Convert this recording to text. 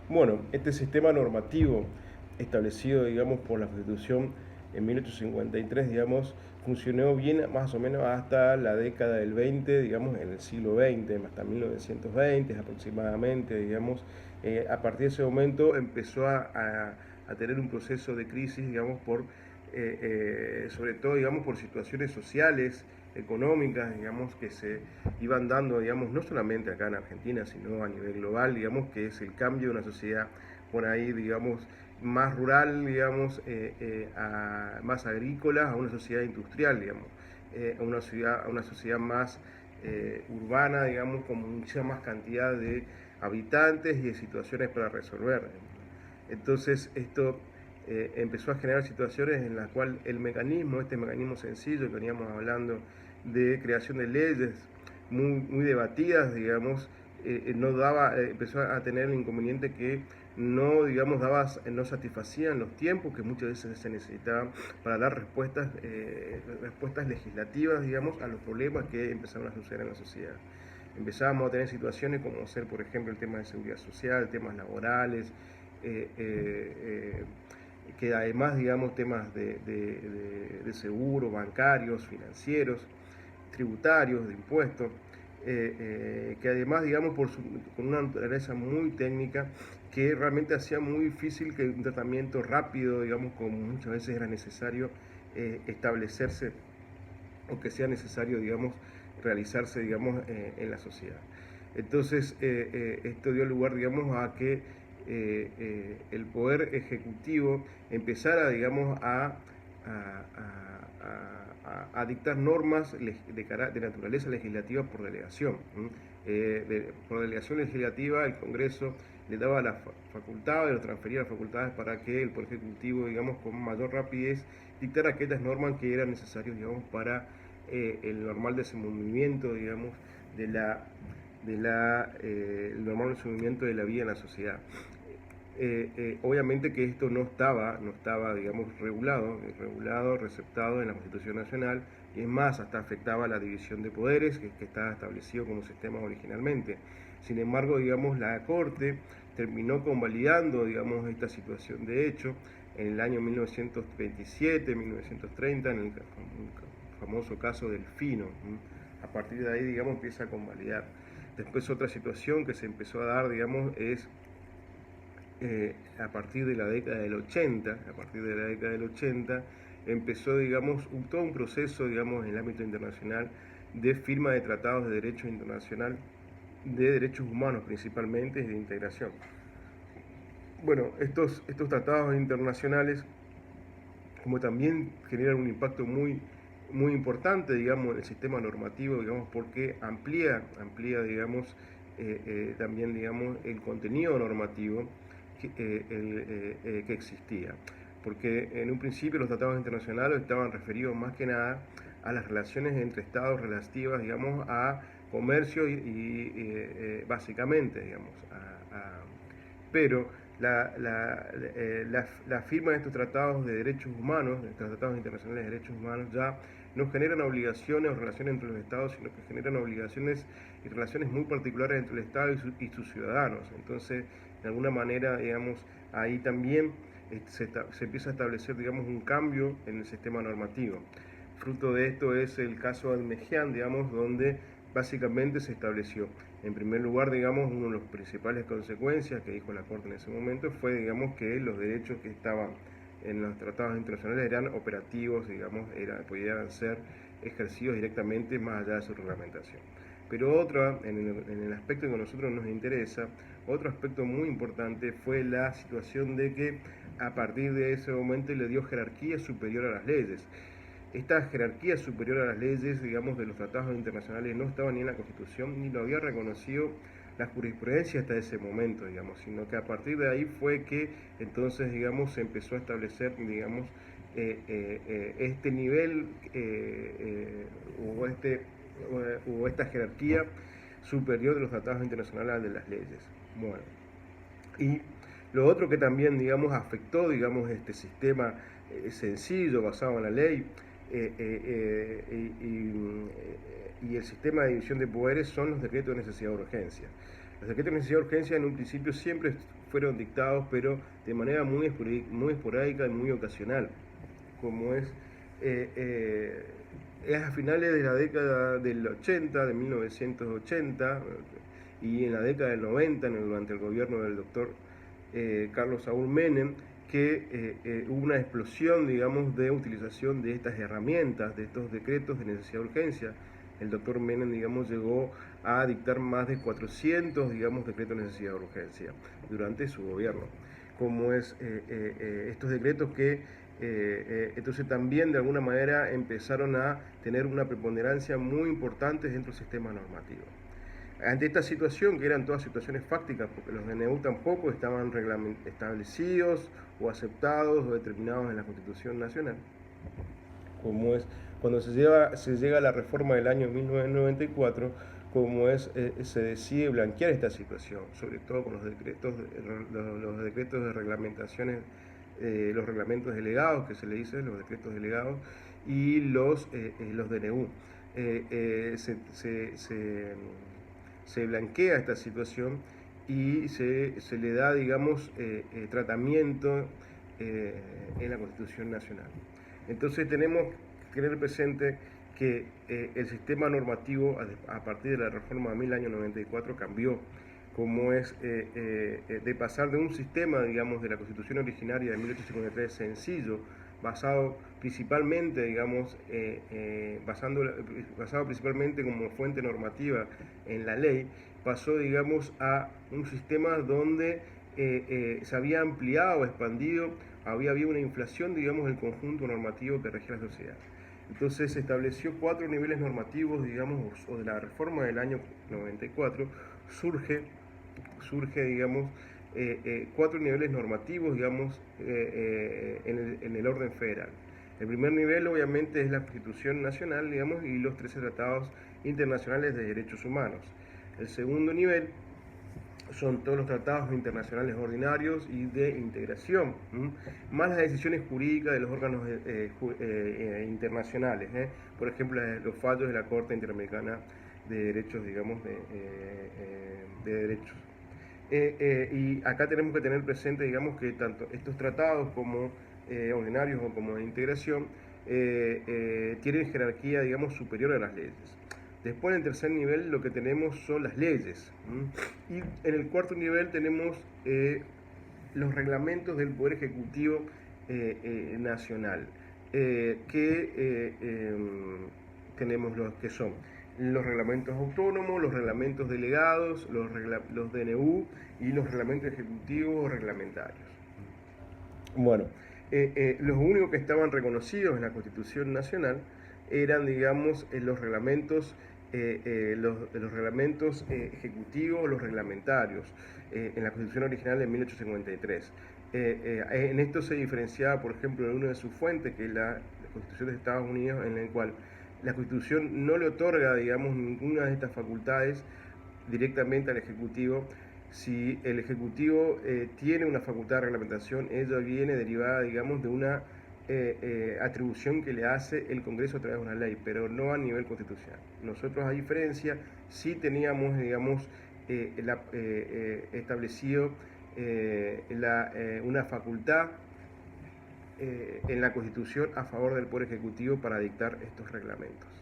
Bueno, este sistema normativo establecido, digamos, por la Constitución en 1853, digamos, funcionó bien más o menos hasta la década del 20, digamos, en el siglo XX, hasta 1920 aproximadamente, digamos. A partir de ese momento empezó a tener un proceso de crisis, digamos, sobre todo, digamos, por situaciones sociales, económicas, digamos, que se iban dando, digamos, no solamente acá en Argentina, sino a nivel global, digamos, que es el cambio de una sociedad por ahí, digamos, más rural, digamos, más agrícola, a una sociedad industrial, digamos, a una sociedad más urbana, digamos, con mucha más cantidad de habitantes y de situaciones para resolver. Entonces, esto empezó a generar situaciones en las cuales este mecanismo sencillo que veníamos hablando de creación de leyes muy debatidas, digamos, empezó a tener el inconveniente que no, digamos, no satisfacían los tiempos que muchas veces se necesitaban para dar respuestas legislativas, digamos, a los problemas que empezaron a suceder en la sociedad. Empezábamos a tener situaciones como ser, por ejemplo, el tema de seguridad social, temas laborales, eh, eh, eh, que además, digamos, temas de seguro, bancarios, financieros, tributarios, de impuestos, que además, digamos, con una naturaleza muy técnica, que realmente hacía muy difícil que un tratamiento rápido, digamos, como muchas veces era necesario establecerse o que sea necesario, digamos, realizarse, digamos, en la sociedad. Entonces, esto dio lugar, digamos, a que el poder ejecutivo empezara, digamos, a dictar normas de naturaleza legislativa por delegación. Por delegación legislativa, el Congreso le daba la facultad, le transfería las facultades para que el Poder Ejecutivo, digamos, con mayor rapidez, dictar aquellas normas que eran necesarias, digamos, para el normal desenvolvimiento, digamos, el normal desenvolvimiento de la vida en la sociedad. Obviamente que esto no estaba, digamos, regulado, receptado en la Constitución Nacional, y es más, hasta afectaba la división de poderes que estaba establecido como sistema originalmente. Sin embargo, digamos, la Corte terminó convalidando, digamos, esta situación de hecho en el año 1927, 1930, en el famoso caso del Fino. A partir de ahí, digamos, empieza a convalidar. Después otra situación que se empezó a dar, digamos, es a partir de la década del 80, empezó, digamos, todo un proceso, digamos, en el ámbito internacional de firma de tratados de derecho internacional, de derechos humanos principalmente, y de integración. Bueno, estos tratados internacionales, como también generan un impacto muy importante, digamos, en el sistema normativo, digamos, porque digamos, también, digamos, el contenido normativo que existía. Porque en un principio los tratados internacionales estaban referidos más que nada a las relaciones entre estados relativas, digamos, a comercio básicamente, digamos, pero la firma de estos tratados de derechos humanos, de estos tratados internacionales de derechos humanos, ya no generan obligaciones o relaciones entre los estados, sino que generan obligaciones y relaciones muy particulares entre el Estado y sus ciudadanos. Entonces, de alguna manera, digamos, ahí también se empieza a establecer, digamos, un cambio en el sistema normativo. Fruto de esto es el caso de Almejian, digamos, donde básicamente se estableció, en primer lugar, digamos, una de las principales consecuencias que dijo la Corte en ese momento fue, digamos, que los derechos que estaban en los tratados internacionales eran operativos, digamos, podían ser ejercidos directamente más allá de su reglamentación. Pero en el aspecto que a nosotros nos interesa, otro aspecto muy importante fue la situación de que a partir de ese momento le dio jerarquía superior a las leyes. Esta jerarquía superior a las leyes, digamos, de los tratados internacionales no estaba ni en la Constitución ni lo había reconocido la jurisprudencia hasta ese momento, digamos, sino que a partir de ahí fue que entonces, digamos, se empezó a establecer, digamos, este nivel o esta jerarquía superior de los tratados internacionales de las leyes. Bueno, y lo otro que también, digamos, afectó, digamos, este sistema sencillo basado en la ley y el sistema de división de poderes son los decretos de necesidad de urgencia. Los decretos de necesidad de urgencia en un principio siempre fueron dictados, pero de manera muy esporádica y muy ocasional, como es a finales de la década del 80, de 1980, y en la década del 90, durante el gobierno del doctor Carlos Saúl Menem, que hubo una explosión, digamos, de utilización de estas herramientas, de estos decretos de necesidad de urgencia. El doctor Menem, digamos, llegó a dictar más de 400, digamos, decretos de necesidad de urgencia durante su gobierno. Como estos decretos que entonces también de alguna manera empezaron a tener una preponderancia muy importante dentro del sistema normativo. Ante esta situación, que eran todas situaciones fácticas, porque los DNU tampoco estaban establecidos o aceptados o determinados en la Constitución Nacional, como es cuando se llega a la reforma del año 1994, se decide blanquear esta situación, sobre todo con los decretos de reglamentaciones, los reglamentos delegados, que se le dice, los decretos delegados, y los DNU. Se blanquea esta situación y se le da, digamos, tratamiento en la Constitución Nacional. Entonces tenemos que tener presente que el sistema normativo a partir de la reforma del año 94 cambió, como de pasar de un sistema, digamos, de la Constitución originaria de 1853 sencillo, basado principalmente, digamos, basado principalmente como fuente normativa en la ley, pasó, digamos, a un sistema donde se había ampliado, expandido, había habido una inflación, digamos, del conjunto normativo que regía la sociedad. Entonces se estableció 4 niveles normativos, digamos, o de la reforma del año 94, surge digamos, 4 niveles normativos, digamos, en el orden federal. El primer nivel, obviamente, es la Constitución Nacional, digamos, y los 13 tratados internacionales de derechos humanos. El segundo nivel son todos los tratados internacionales ordinarios y de integración, más las decisiones jurídicas de los órganos internacionales, por ejemplo, los fallos de la Corte Interamericana de Derechos, digamos, de derechos. Y acá tenemos que tener presente, digamos, que tanto estos tratados como ordinarios o como de integración tienen jerarquía, digamos, superior a las leyes. Después, en el tercer nivel, lo que tenemos son las leyes. Y en el cuarto nivel tenemos los reglamentos del Poder Ejecutivo Nacional, tenemos los que son los reglamentos autónomos, los reglamentos delegados, los DNU y los reglamentos ejecutivos o reglamentarios. Bueno, los únicos que estaban reconocidos en la Constitución Nacional eran, digamos, los reglamentos ejecutivos, los reglamentarios, en la Constitución original de 1853. En esto se diferenciaba, por ejemplo, de una de sus fuentes, que es la Constitución de Estados Unidos, en la cual la Constitución no le otorga, digamos, ninguna de estas facultades directamente al Ejecutivo. Si el Ejecutivo tiene una facultad de reglamentación, ella viene derivada, digamos, de una atribución que le hace el Congreso a través de una ley, pero no a nivel constitucional. Nosotros, a diferencia, sí teníamos, digamos, establecido una facultad en la Constitución a favor del Poder Ejecutivo para dictar estos reglamentos.